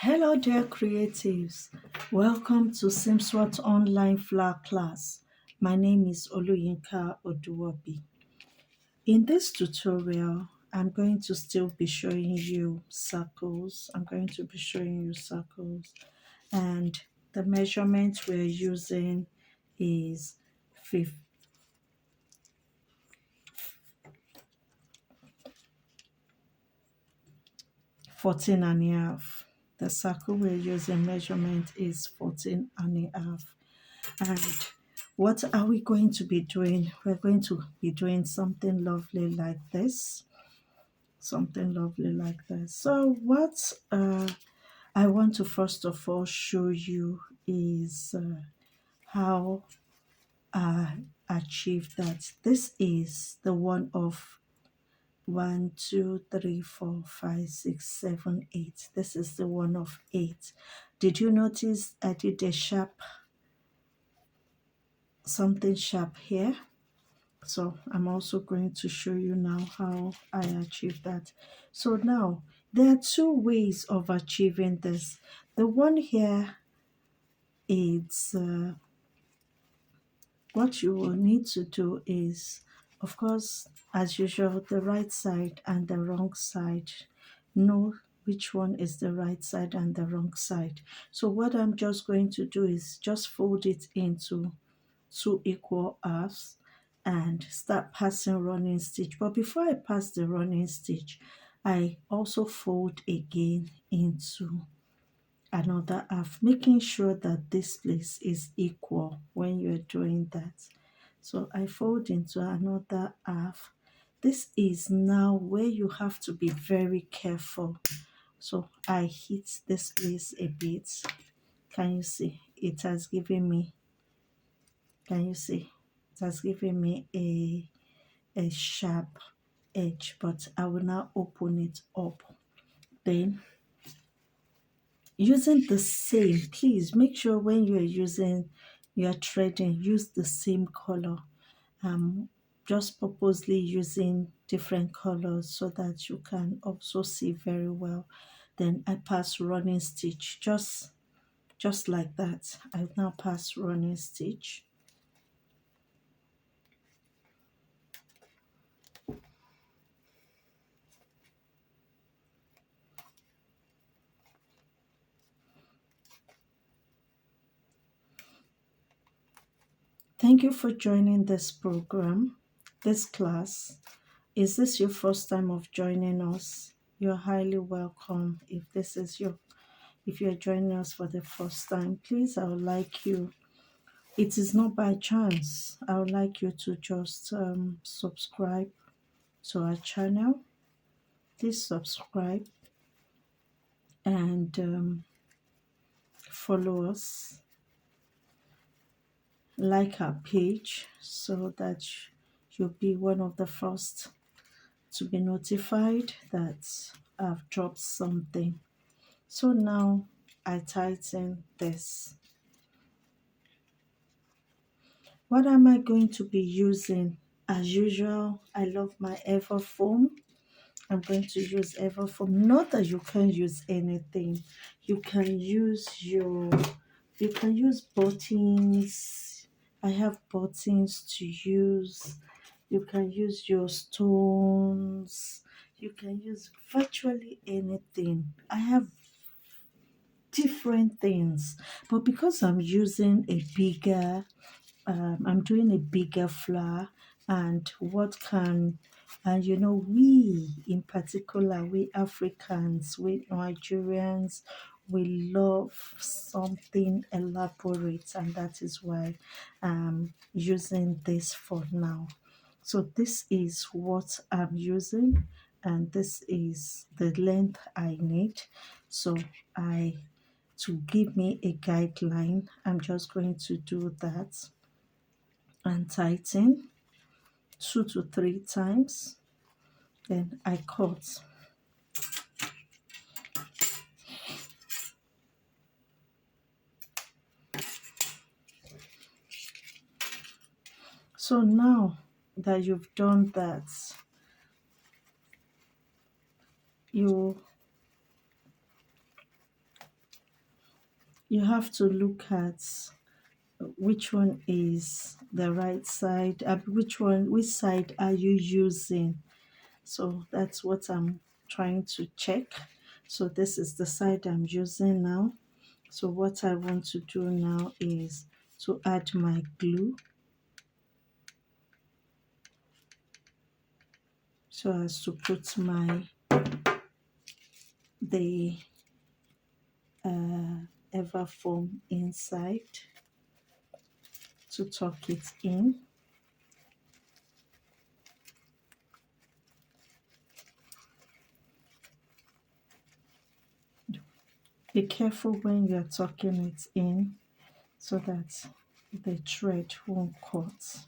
Hello, dear creatives. Welcome to SimSWOT Online Flower Class. My name is Oluyinka Oduwabi. In this tutorial, I'm going to still be showing you circles. And the measurement we're using is 14 and a half. The circle we're using measurement is 14 and a half. And what are we going to be doing? We're going to be doing something lovely like this. So what I want to first of all show you is how I achieved that. This is the one of 1, 2, 3, 4, 5, 6, 7, 8. This is the one of 8. Did you notice I did a something sharp here? So I'm also going to show you now how I achieve that. So now there are two ways of achieving this. The one here is what you will need to do is, of course, as usual, the right side and the wrong side. Know which one is the right side and the wrong side. So what I'm just going to do is just fold it into 2 equal halves and start passing running stitch. But before I pass the running stitch, I also fold again into another half, making sure that this place is equal when you're doing that. So I fold into another half. This is now where you have to be very careful. So I hit this place a bit. Can you see? It has given me, can you see? It has given me a sharp edge, but I will now open it up. Then using the same, please make sure when you are threading, use the same color. Just purposely using different colors so that you can also see very well. Then I pass running stitch, just like that. I now pass running stitch. Thank you for joining this program, this class. Is this your first time of joining us? You're highly welcome. If you're joining us for the first time, please, I would like you, it is not by chance, I would like you to just subscribe to our channel. Please subscribe and follow us, like our page so that you'll be one of the first to be notified that I've dropped something. So now I tighten this. What am I going to be using? As usual, I love my Everfoam. I'm going to use Everfoam. Not that you can use anything. You can use buttons. I have buttons to use. You can use your stones. You can use virtually anything. I have different things, but because I'm using a bigger I'm doing a bigger flower, and we in particular, we Africans, we Nigerians, we love something elaborate, and that is why I'm using this for now. So this is what I'm using, and this is the length I need. So I to give me a guideline, I'm just going to do that and tighten 2 to 3 times. Then I cut. So now that you've done that, you you have to look at which one is the right side, which side are you using. So that's what I'm trying to check. So this is the side I'm using now. So what I want to do now is to add my glue so as to put the ever foam inside to tuck it in. Be careful when you're tucking it in so that the thread won't cut.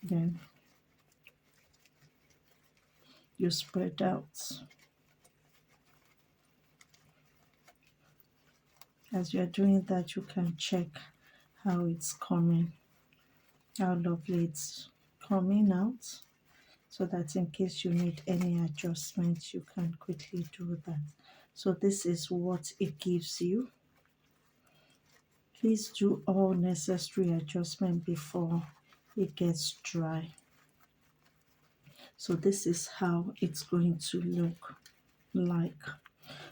Then you spread out. As you're doing that, you can check how it's coming, how lovely it's coming out, so that in case you need any adjustments, you can quickly do that. So this is what it gives you. Please do all necessary adjustments before it gets dry. So this is how it's going to look like.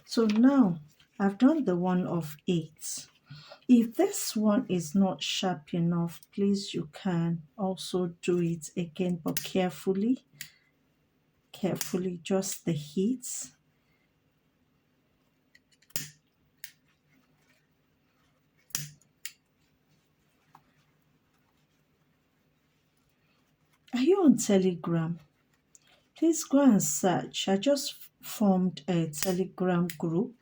So now I've done the one of 8. If this one is not sharp enough, please you can also do it again, but carefully, just the heat. Are you on Telegram? Please go and search. I just formed a Telegram group.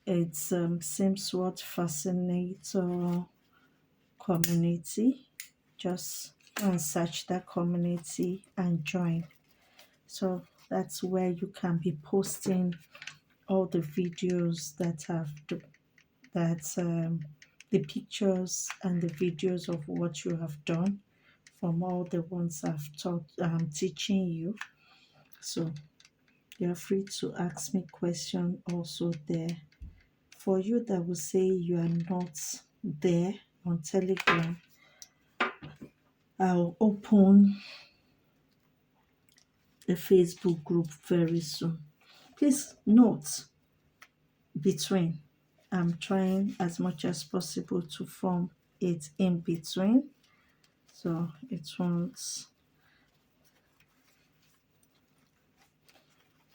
It's seems what Fascinator community. Just go and search that community and join. So that's where you can be posting all the videos the pictures and the videos of what you have done from all the ones I'm teaching you. So you're free to ask me questions also there. For you that will say you are not there on Telegram, I'll open a Facebook group very soon. Please note between. I'm trying as much as possible to form it in between, so it won't,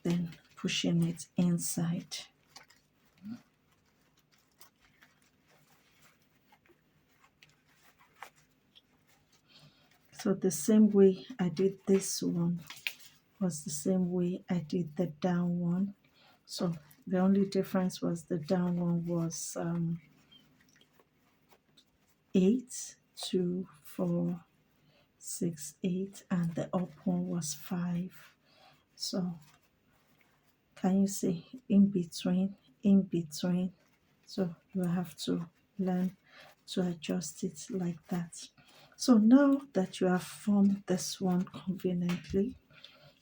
then pushing it inside. So the same way I did this one was the same way I did the down one. So the only difference was the down one was 8, 2, 4, 6, 8, and the up one was 5. So can you see in between, in between? So you have to learn to adjust it like that. So now that you have formed this one conveniently,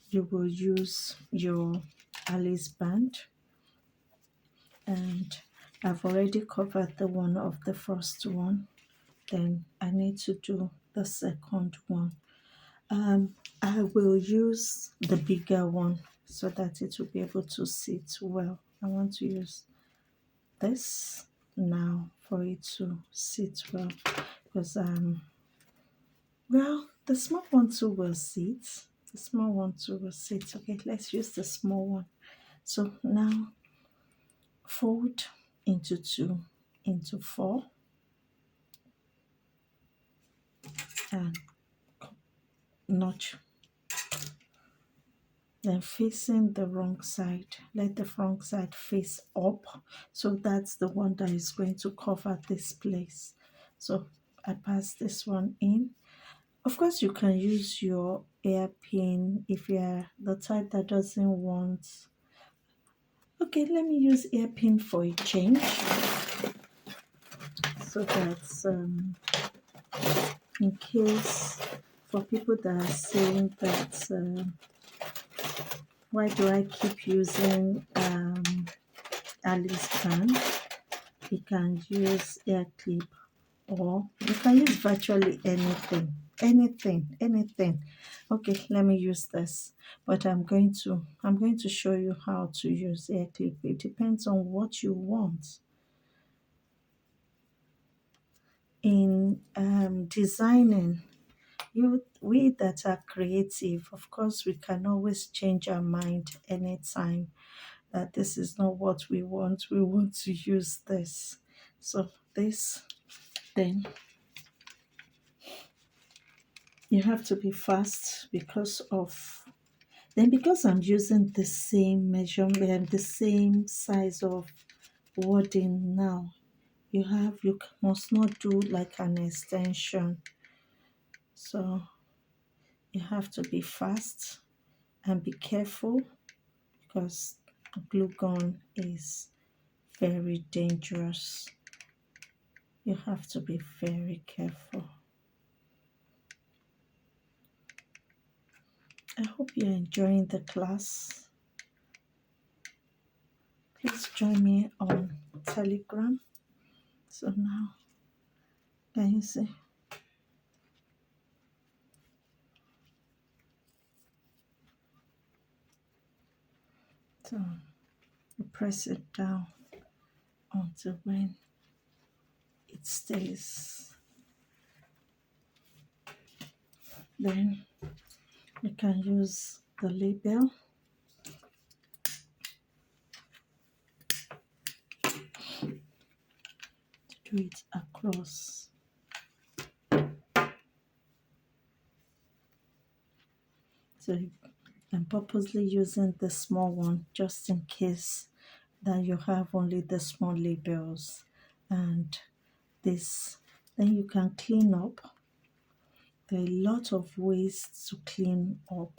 you will use your Alice band, and I've already covered the one of the first one. Then I need to do the second one. I will use the bigger one so that it will be able to sit well. I want to use this now for it to sit well, because well, the small one too will sit. The small one too will sit. Okay, let's use the small one. So now fold into 2, into 4, and notch. Then facing the wrong side, let the wrong side face up. So that's the one that is going to cover this place. So I pass this one in. Of course, you can use your hairpin if you're the type that doesn't want. Okay, let me use hairpin for a change. So that's in case, for people that are saying that why do I keep using Alice band? You can use hair clip, or you can use virtually anything. Anything. Okay, let me use this. But I'm going to show you how to use hair clip. It depends on what you want. In designing, we that are creative, of course, we can always change our mind anytime that this is not what we want. We want to use this. So this, then you have to be fast because I'm using the same measurement, the same size of wording now. You must not do like an extension. So you have to be fast and be careful because glue gun is very dangerous. You have to be very careful. I hope you're enjoying the class. Please join me on Telegram. So now, can you see? So you press it down until when it stays. Then you can use the label to do it across. So I'm purposely using the small one just in case that you have only the small labels and this. Then you can clean up. There are a lot of ways to clean up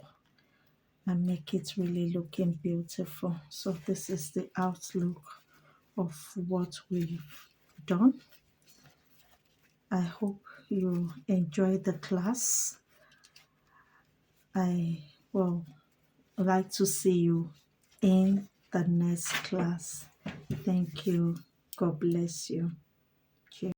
and make it really looking beautiful. So this is the outlook of what we've done. I hope you enjoy the class. I will like to see you in the next class. Thank you. God bless you.